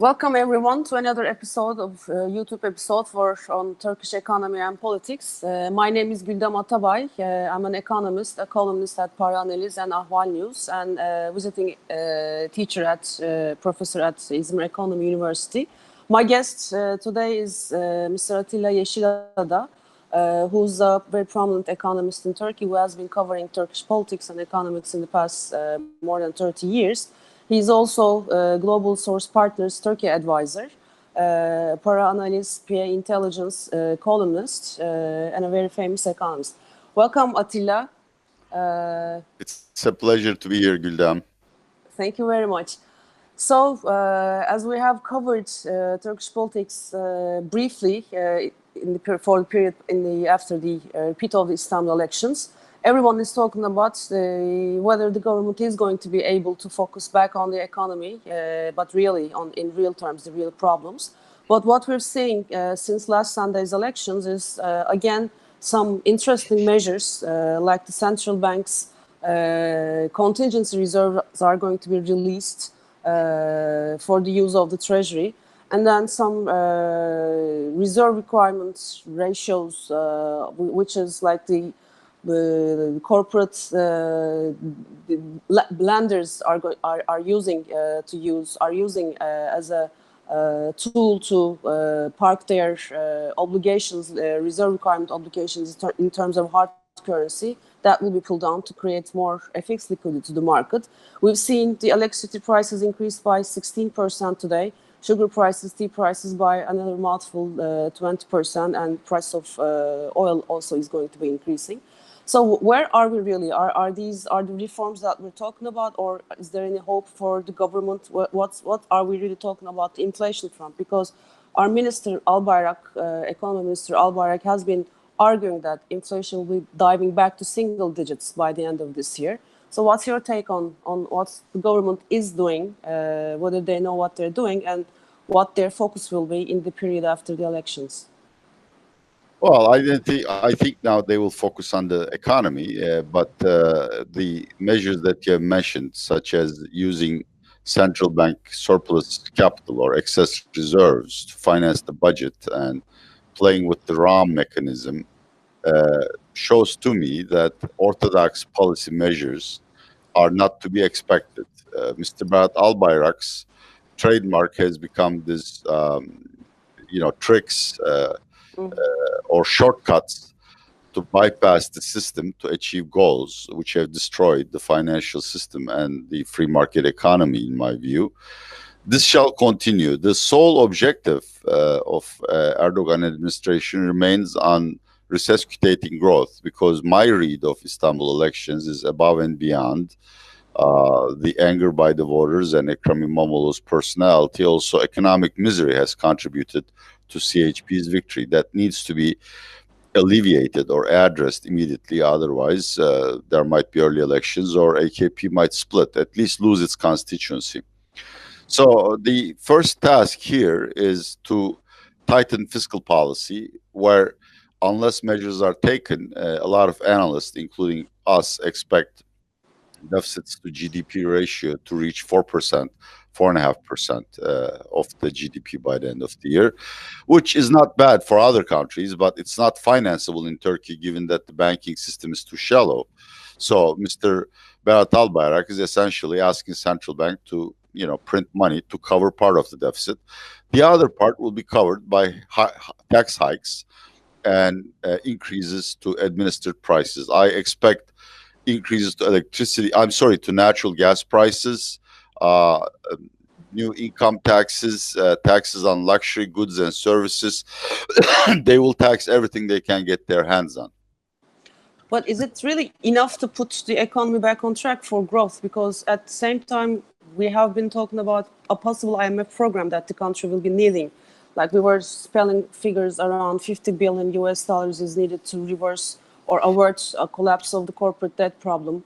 Welcome everyone to another episode of YouTube episode on Turkish economy and politics. My name is Guldem Atabay. I'm an economist, a columnist at Paraanaliz and Ahval News, and visiting professor at İzmir Economy University. My guest today is Mr. Atilla Yesilada, who's a very prominent economist in Turkey who has been covering Turkish politics and economics in the past more than 30 years. He's also Global Source Partners Turkey advisor, Paraanaliz PA intelligence columnist, and a very famous economist. Welcome, Atilla. It's a pleasure to be here, Guldem. Thank you very much. So, as we have covered Turkish politics briefly for the period after the repeat of the Istanbul elections, everyone is talking about whether the government is going to be able to focus back on the economy, but really in real terms, the real problems. But what we're seeing since last Sunday's elections is, again, some interesting measures like the central bank's contingency reserves are going to be released for the use of the treasury. And then some reserve requirements ratios, which is like the corporate lenders are using as a tool to park their obligations, reserve requirement obligations in terms of hard currency. That will be pulled down to create more FX liquidity to the market. We've seen the electricity prices increase by 16% today. Sugar prices, tea prices by another multiple 20%, and price of oil also is going to be increasing. So where are we really? Are the reforms that we're talking about, or is there any hope for the government? What are we really talking about the inflation front? Because our minister economy minister Albayrak has been arguing that inflation will be diving back to single digits by the end of this year. So what's your take on what the government is doing, whether they know what they're doing, and what their focus will be in the period after the elections? Well, I think now they will focus on the economy, but the measures that you have mentioned, such as using central bank surplus capital or excess reserves to finance the budget and playing with the RAM mechanism, shows to me that orthodox policy measures are not to be expected. Mr. Berat Albayrak's trademark has become this, tricks or shortcuts to bypass the system to achieve goals which have destroyed the financial system and the free market economy, in my view. This shall continue. The sole objective of Erdogan administration remains on resuscitating growth, because my read of Istanbul elections is above and beyond the anger by the voters and Ekrem Imamoglu's personality. Also, economic misery has contributed to CHP's victory. That needs to be alleviated or addressed immediately. Otherwise, there might be early elections, or AKP might split, at least lose its constituency. So the first task here is to tighten fiscal policy, where unless measures are taken, a lot of analysts, including us, expect deficits to GDP ratio to reach 4%, 4.5% of the GDP by the end of the year, which is not bad for other countries, but it's not financeable in Turkey, given that the banking system is too shallow. So Mr. Berat Albayrak is essentially asking central bank to print money to cover part of the deficit. The other part will be covered by tax hikes and increases to administered prices. I expect increases to natural gas prices, new income taxes, taxes on luxury goods and services. They will tax everything they can get their hands on. But is it really enough to put the economy back on track for growth? Because at the same time, we have been talking about a possible IMF program that the country will be needing. Like, we were spelling figures around $50 billion is needed to reverse or avert a collapse of the corporate debt problem.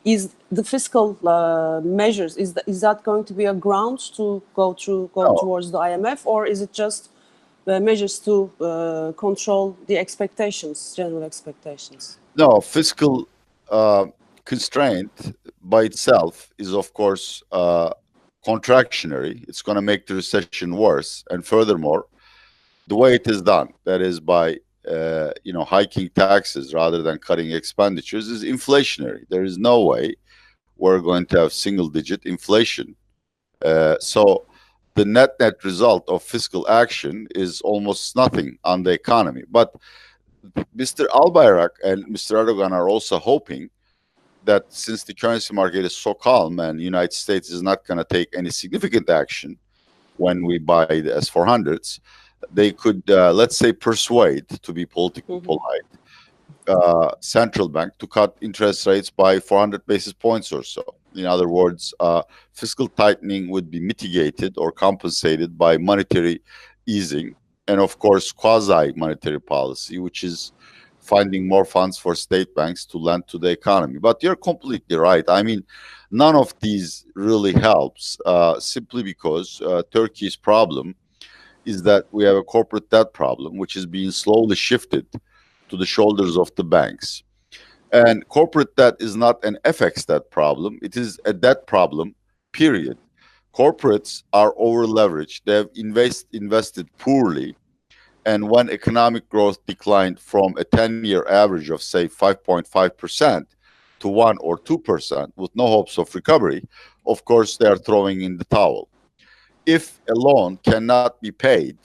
Is the fiscal measures, is that going to be a ground to go towards the IMF, or is it just measures to control the general expectations? No, fiscal constraint by itself is, of course, contractionary. It's going to make the recession worse. And furthermore, the way it is done, that is by hiking taxes rather than cutting expenditures, is inflationary. There is no way we're going to have single-digit inflation. So the net result of fiscal action is almost nothing on the economy. But Mr. Albayrak and Mr. Erdogan are also hoping that since the currency market is so calm and the United States is not going to take any significant action when we buy the S-400s, they could, let's say, persuade, to be politically polite, central bank to cut interest rates by 400 basis points or so. In other words, fiscal tightening would be mitigated or compensated by monetary easing and, of course, quasi-monetary policy, which is finding more funds for state banks to lend to the economy. But you're completely right. I mean, none of these really helps simply because Turkey's problem is that we have a corporate debt problem, which is being slowly shifted to the shoulders of the banks. And corporate debt is not an FX debt problem. It is a debt problem, period. Corporates are over-leveraged. They have invested poorly. And when economic growth declined from a 10-year average of, say, 5.5% to 1 or 2% with no hopes of recovery, of course, they are throwing in the towel. If a loan cannot be paid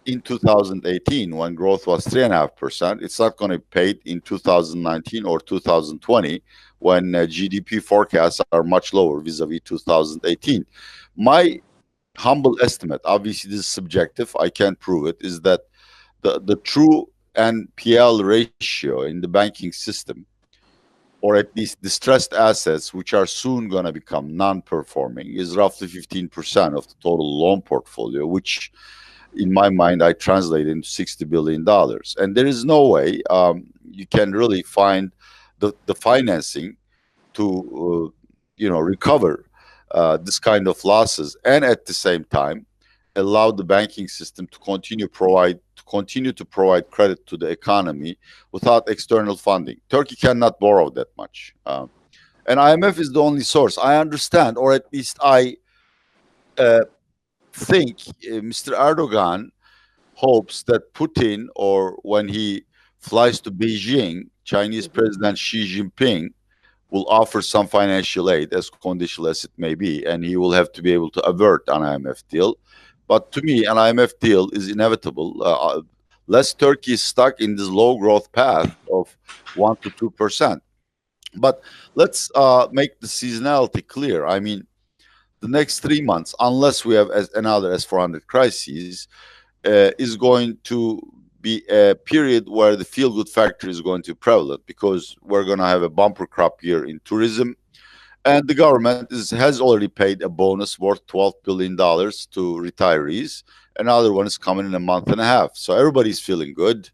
in 2018, when growth was 3.5%, it's not going to be paid in 2019 or 2020, when GDP forecasts are much lower vis-a-vis 2018. My humble estimate, obviously this is subjective, I can't prove it, is that the true NPL ratio in the banking system, or at least distressed assets, which are soon going to become non-performing, is roughly 15% of the total loan portfolio, which in my mind, I translate into $60 billion. And there is no way you can really find the financing to, recover this kind of losses, and at the same time, allow the banking system to continue to provide credit to the economy without external funding. Turkey cannot borrow that much. And IMF is the only source. I understand, or at least I think Mr. Erdogan hopes that Putin, or when he flies to Beijing, Chinese President Xi Jinping will offer some financial aid, as conditional as it may be, and he will have to be able to avert an IMF deal. But to me, an IMF deal is inevitable. Less Turkey is stuck in this low growth path of 1 to 2%. But let's make the seasonality clear. I mean, the next 3 months, unless we have another S-400 crisis, is going to be a period where the feel-good factor is going to be prevalent, because we're going to have a bumper crop year in tourism, and the government has already paid a bonus worth $12 billion to retirees. Another one is coming in a month and a half, so everybody's feeling good.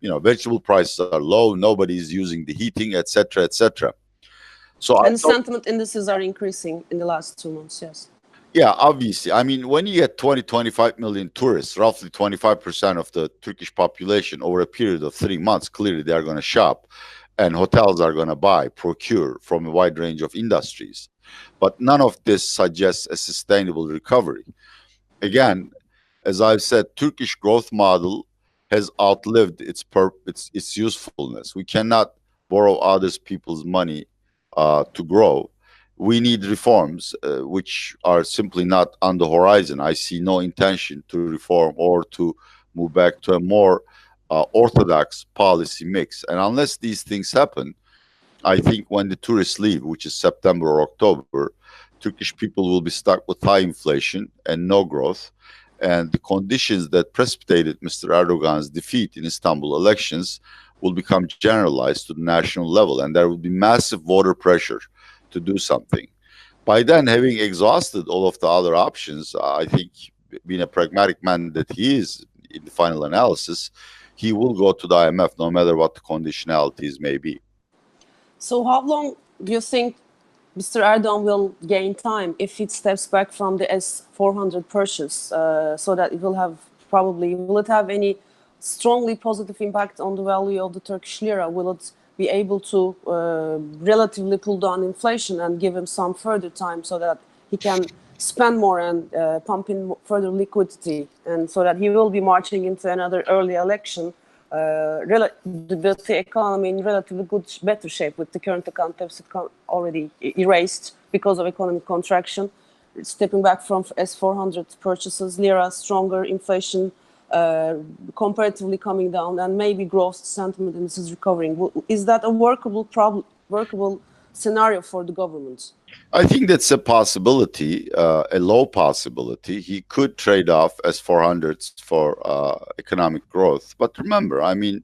Vegetable prices are low, nobody's using the heating, etc., etc. And sentiment indices are increasing in the last 2 months, yes. Yeah, obviously. I mean, when you get 25 million tourists, roughly 25% of the Turkish population over a period of 3 months, clearly they are going to shop, and hotels are going to procure from a wide range of industries. But none of this suggests a sustainable recovery. Again, as I've said, Turkish growth model has outlived its usefulness. We cannot borrow others people's money to grow. We need reforms, which are simply not on the horizon. I see no intention to reform or to move back to a more orthodox policy mix. And unless these things happen, I think when the tourists leave, which is September or October, Turkish people will be stuck with high inflation and no growth. And the conditions that precipitated Mr. Erdogan's defeat in Istanbul elections will become generalized to the national level. And there will be massive voter pressure to do something. By then, having exhausted all of the other options, I think, being a pragmatic man that he is in the final analysis, he will go to the IMF no matter what the conditionalities may be. So how long do you think Mr. Erdogan will gain time if it steps back from the S-400 purchase, so that it will it have any strongly positive impact on the value of the Turkish lira? Will it be able to relatively pull down inflation and give him some further time so that he can spend more and pump in further liquidity, and so that he will be marching into another early election with the economy in relatively good, better shape, with the current account deficit already erased because of economic contraction, stepping back from S-400 purchases, Lira stronger, inflation comparatively coming down, and maybe growth sentiment is recovering. Is that a workable scenario for the government? I think that's a possibility, a low possibility. He could trade off S-400s for economic growth. But remember, I mean,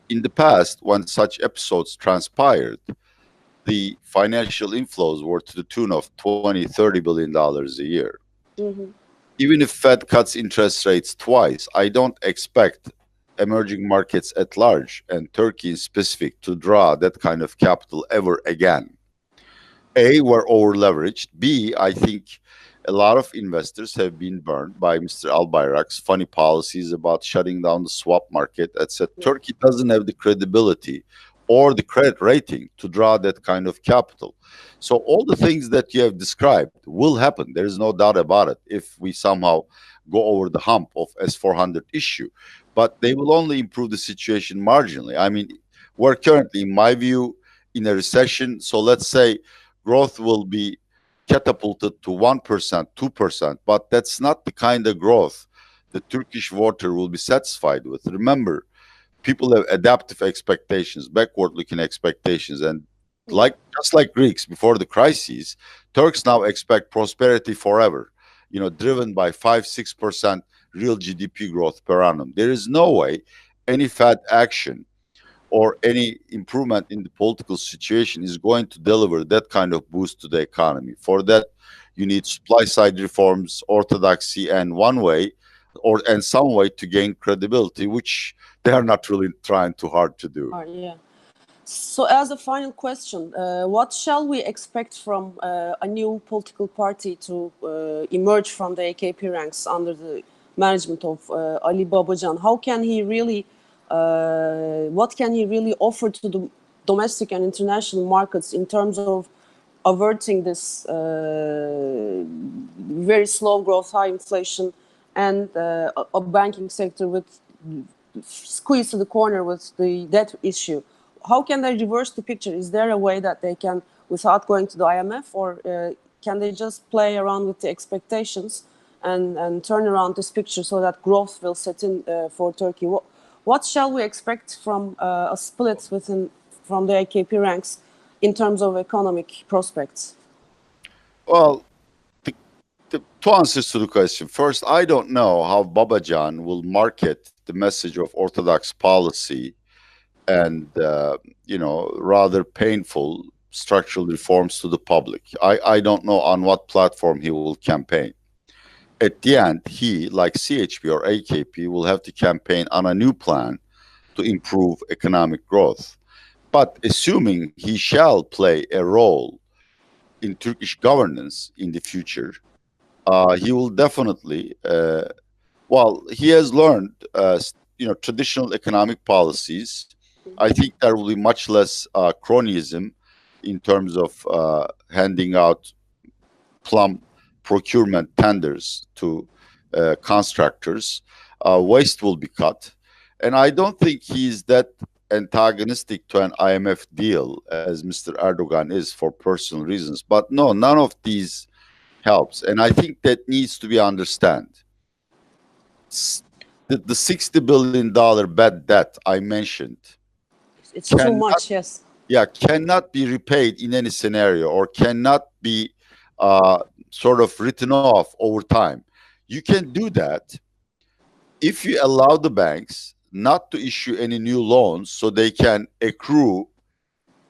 in the past, when such episodes transpired, the financial inflows were to the tune of $20-30 billion a year. Mm-hmm. Even if Fed cuts interest rates twice, I don't expect emerging markets at large, and Turkey in specific, to draw that kind of capital ever again. A, we're over-leveraged. B, I think a lot of investors have been burned by Mr. Albayrak's funny policies about shutting down the swap market, etc. Turkey doesn't have the credibility or the credit rating to draw that kind of capital. So all the things that you have described will happen. There is no doubt about it if we somehow go over the hump of S-400 issue. But they will only improve the situation marginally. I mean, we're currently, in my view, in a recession. So let's say growth will be catapulted to 1%, 2%, but that's not the kind of growth the Turkish voter will be satisfied with. Remember, people have adaptive expectations, backward-looking expectations, and just like Greeks before the crises, Turks now expect prosperity forever, driven by 5-6% real GDP growth per annum. There is no way any Fed action or any improvement in the political situation is going to deliver that kind of boost to the economy. For that, you need supply-side reforms, orthodoxy, and some way to gain credibility, which they are not really trying too hard to do. Yeah. So as a final question, what shall we expect from a new political party to emerge from the AKP ranks under the management of Ali Babacan? How can he really, what can he really offer to the domestic and international markets in terms of averting this very slow growth, high inflation, and a banking sector with squeezed to the corner with the debt issue? How can they reverse the picture? Is there a way that they can, without going to the IMF, or can they just play around with the expectations and turn around this picture so that growth will set in for Turkey? What shall we expect from a split from the AKP ranks in terms of economic prospects? Well, two answers to the question. First, I don't know how Babacan will market the message of orthodox policy and rather painful structural reforms to the public. I don't know on what platform he will campaign. At the end, he, like CHP or AKP, will have to campaign on a new plan to improve economic growth. But assuming he shall play a role in Turkish governance in the future, he will definitely, he has learned, traditional economic policies. I think there will be much less cronyism in terms of handing out plum procurement tenders to constructors. Waste will be cut. And I don't think he's that antagonistic to an IMF deal as Mr. Erdogan is for personal reasons. But no, none of these helps. And I think that needs to be understood. The $60 billion bad debt I mentioned, it's too much, yes. Yeah, cannot be repaid in any scenario, or cannot be sort of written off over time. You can do that if you allow the banks not to issue any new loans so they can accrue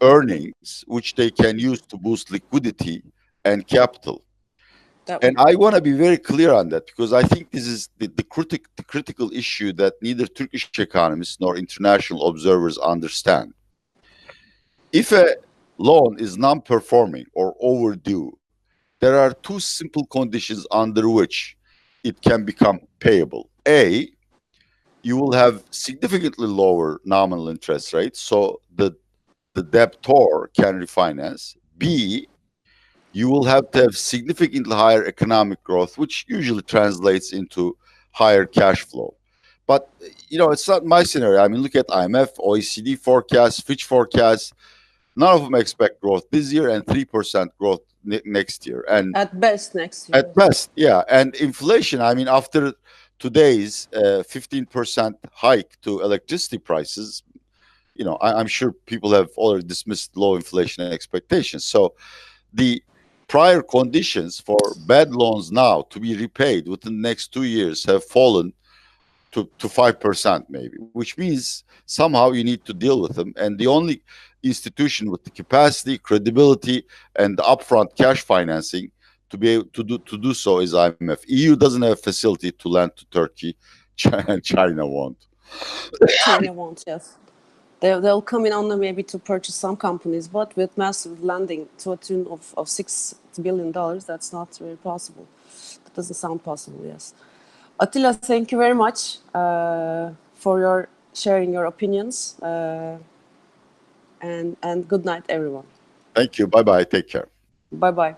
earnings, which they can use to boost liquidity and capital. And I want to be very clear on that, because I think this is the critical issue that neither Turkish economists nor international observers understand. If a loan is non-performing or overdue, there are two simple conditions under which it can become payable. A, you will have significantly lower nominal interest rates, so the debtor can refinance. B, you will have to have significantly higher economic growth, which usually translates into higher cash flow. But it's not my scenario. I mean, look at IMF, OECD forecasts, Fitch forecasts. None of them expect growth this year and 3% growth next year. And At best next year. at best, yeah. And inflation, I mean, after today's 15% hike to electricity prices, I'm sure people have already dismissed low inflation expectations. So the prior conditions for bad loans now to be repaid within the next 2 years have fallen to 5% maybe, which means somehow you need to deal with them. And the only institution with the capacity, credibility, and the upfront cash financing to be able to do so is IMF. EU doesn't have a facility to lend to Turkey. China won't. China won't, yes. They'll come in only maybe to purchase some companies, but with massive lending to a tune of $6 billion, that's not really possible. That doesn't sound possible, yes. Atilla, thank you very much for your sharing your opinions. And good night, everyone. Thank you. Bye-bye. Take care. Bye-bye.